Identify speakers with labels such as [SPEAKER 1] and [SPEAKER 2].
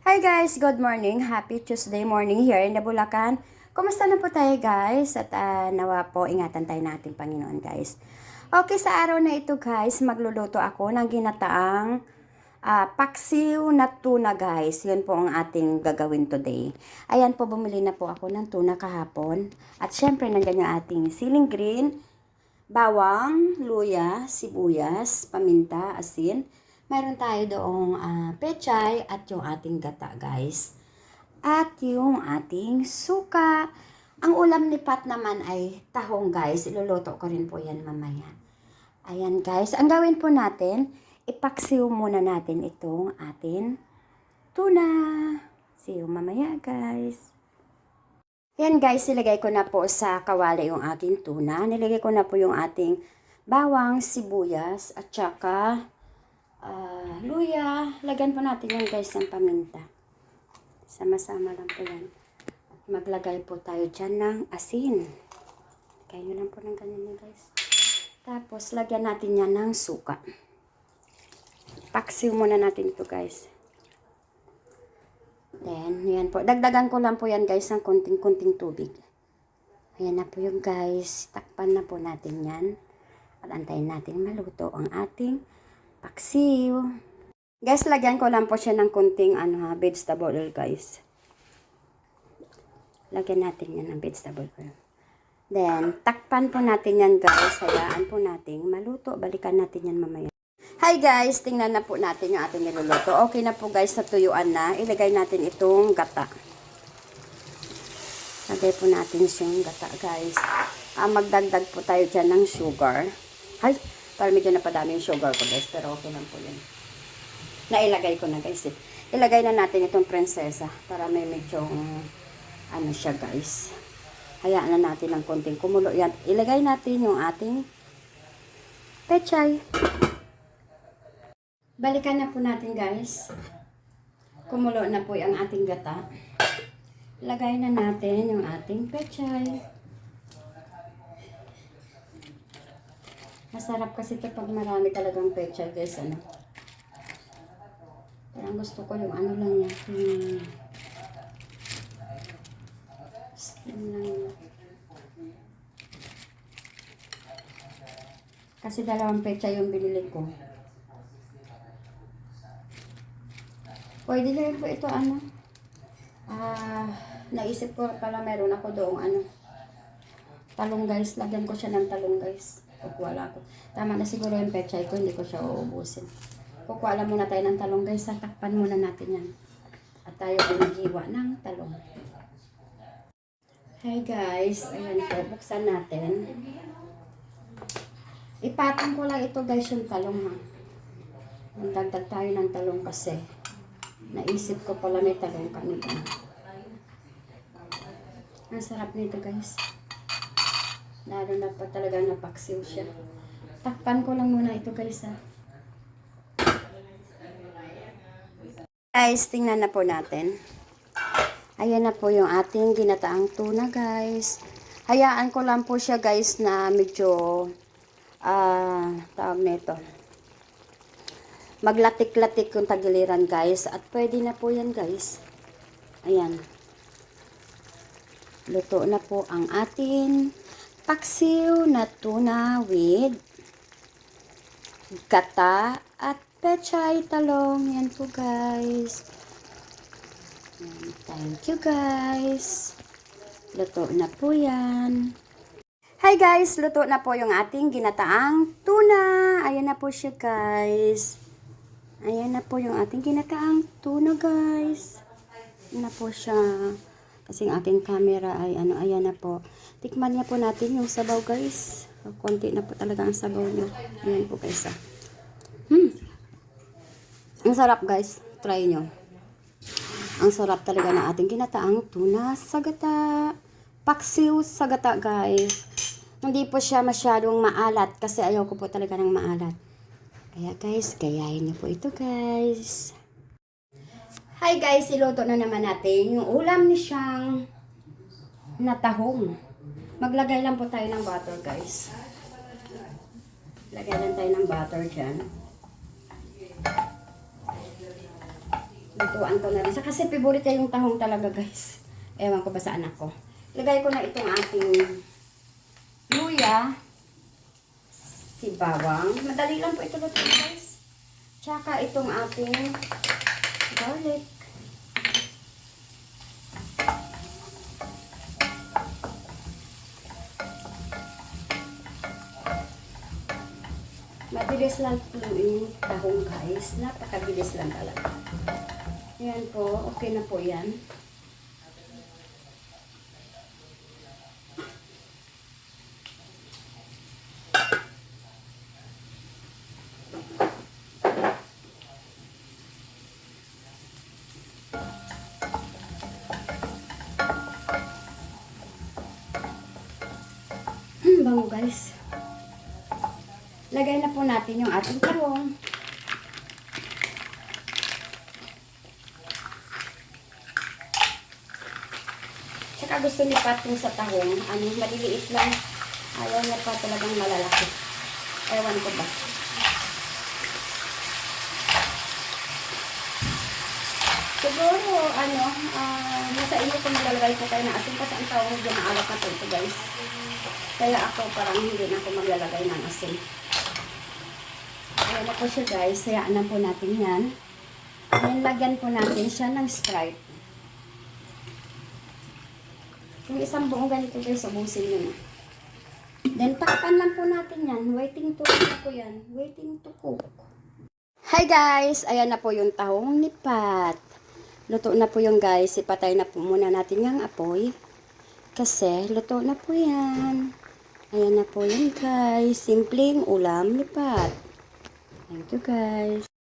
[SPEAKER 1] Hi guys, good morning. Happy Tuesday morning here in the Bulacan. Kumusta na po tayo guys? At nawa po ingatan tayo ng ating Panginoon guys. Okay, sa araw na ito guys, magluluto ako ng ginataang paksiw na tuna guys. Yun po ang ating gagawin today. Ayan po, bumili na po ako ng tuna kahapon. At syempre, nandiyan yung ating siling green, bawang, luya, sibuyas, paminta, asin. Meron tayo doong pechay at yung ating gata guys. At yung ating suka. Ang ulam ni Pat naman ay tahong guys. Iluluto ko rin po yan mamaya. Ayan guys. Ang gawin po natin, ipaksiw muna natin itong ating tuna. See you mamaya guys. Yan guys, nilagay ko na po sa kawali yung ating tuna. Nilagay ko na po yung ating bawang, sibuyas, at saka luya. Lagyan po natin yan guys ng paminta. Sama-sama lang po yan. At maglagay po tayo dyan ng asin. Lagyan nyo lang po ng ganyan guys. Tapos lagyan natin yan ng suka. Paksiw muna natin ito guys. Then, yan po. Dagdagan ko lang po yan guys ng konting-konting tubig. Ayan na po yung guys. Takpan na po natin yan. At antayin natin maluto ang ating paksiw. Guys, lagyan ko lang po siya ng konting vegetable oil guys. Lagyan natin yan ng vegetable oil. Then, takpan po natin yan guys. Hayaan po natin maluto. Balikan natin yan mamaya. Hi guys, tingnan na po natin yung ating niluluto. Okay na po guys, natuyuan na. Ilagay natin itong gata. Lagay po natin siyang gata guys. Magdagdag po tayo dyan ng sugar. Ay, parang medyo napadami yung sugar ko guys, pero okay lang po yun. Nailagay ko na guys. Ilagay na natin itong prinsesa para may medyo siya guys. Hayaan na natin ng konting kumulo yan. Ilagay natin yung ating pechay. Balikan na po natin guys. Kumulo na po yung ating gata. Ilagay na natin yung ating pechay. Masarap kasi ito pag marami talagang pechay guys. Parang gusto ko yung lang yan. Steam lang yan. Kasi dalawang pechay yung binili ko. Pwede rin po ito naisip ko pala meron ako doong talong guys. Lagyan ko siya ng talong guys. Kukuha ko. Tama na siguro yung pechay ko. Hindi ko siya uubusin. Kukuha lang muna tayo ng talong guys. Takpan muna natin yan. At tayo ay naghiwa ng talong. Hi guys. Ayan po. Buksan natin. Ipatong ko lang ito guys yung talong ha. Magdagdag tayo ng talong kasi naisip ko pala may talong kanina. Ang sarap nito guys. Lalo na pa talaga napaksiw siya. Takpan ko lang muna ito guys ha. Guys, tingnan na po natin. Ayan na po yung ating ginataang tuna guys. Hayaan ko lang po siya guys na medyo tawag nito. Maglatik-latik yung tagiliran guys. At pwede na po yan guys. Ayan. Luto na po ang ating paksiw na tuna with gata at pechay talong. Yan po guys. Thank you guys. Luto na po yan. Hi guys, luto na po yung ating ginataang tuna. Ayan na po siya guys. Ayan na po yung ating ginataang tuna guys. Ayan na po siya. Kasi ang ating camera ay ayan na po. Tikman niya po natin yung sabaw guys. Konti na po talaga ang sabaw niya. Ayan po guys. Ang sarap guys. Try nyo. Ang sarap talaga ng ating ginataang tuna sa gata. Paksiw sa gata guys. Hindi po siya masyadong maalat kasi ayaw ko po talaga ng maalat. Kaya guys, gayahin niyo po ito guys. Hi guys, iluto na naman natin yung ulam ni siyang natahong. Maglagay lang po tayo ng butter guys. Lagay lang tayo ng butter dyan. Lutuan ko na rin. Kasi favorite niya yung tahong talaga guys. Ewan ko ba sa anak ko. Lagay ko na itong ating luya. Si bawang. Madali lang po ito luto guys. Tsaka itong ating garlic. Mabilis lang yung tahong guys. Napakabilis lang talaga. Ayan po. Okay na po yan. Bango guys. Lagay na po natin yung ating tahong. Tsaka gusto ni Pat yung sa tahong, maliliit lang. Ayaw niya pa talagang malalaki. Ewan ko ba. Siguro, nasa inyo kung maglalagay ko kayo na asin kasi ang tahong medyo maalat na po ito guys. Kaya ako parang hindi na ako maglalagay ng asin. Ayan na po siya guys. Hayaan na po natin yan. Then lagyan po natin siya ng Sprite. Yung isang buong ganito guys, ubusin nyo na. Then takpan lang po natin yan. Waiting to cook po yan. Waiting to cook. Hi guys! Ayan na po yung tahong ni Pat. Luto na po yung guys. Ipatay na po muna natin yung apoy. Kasi luto na po yan. Ayan na po yun guys. Simpleng ulam ni Pat. Thank you guys.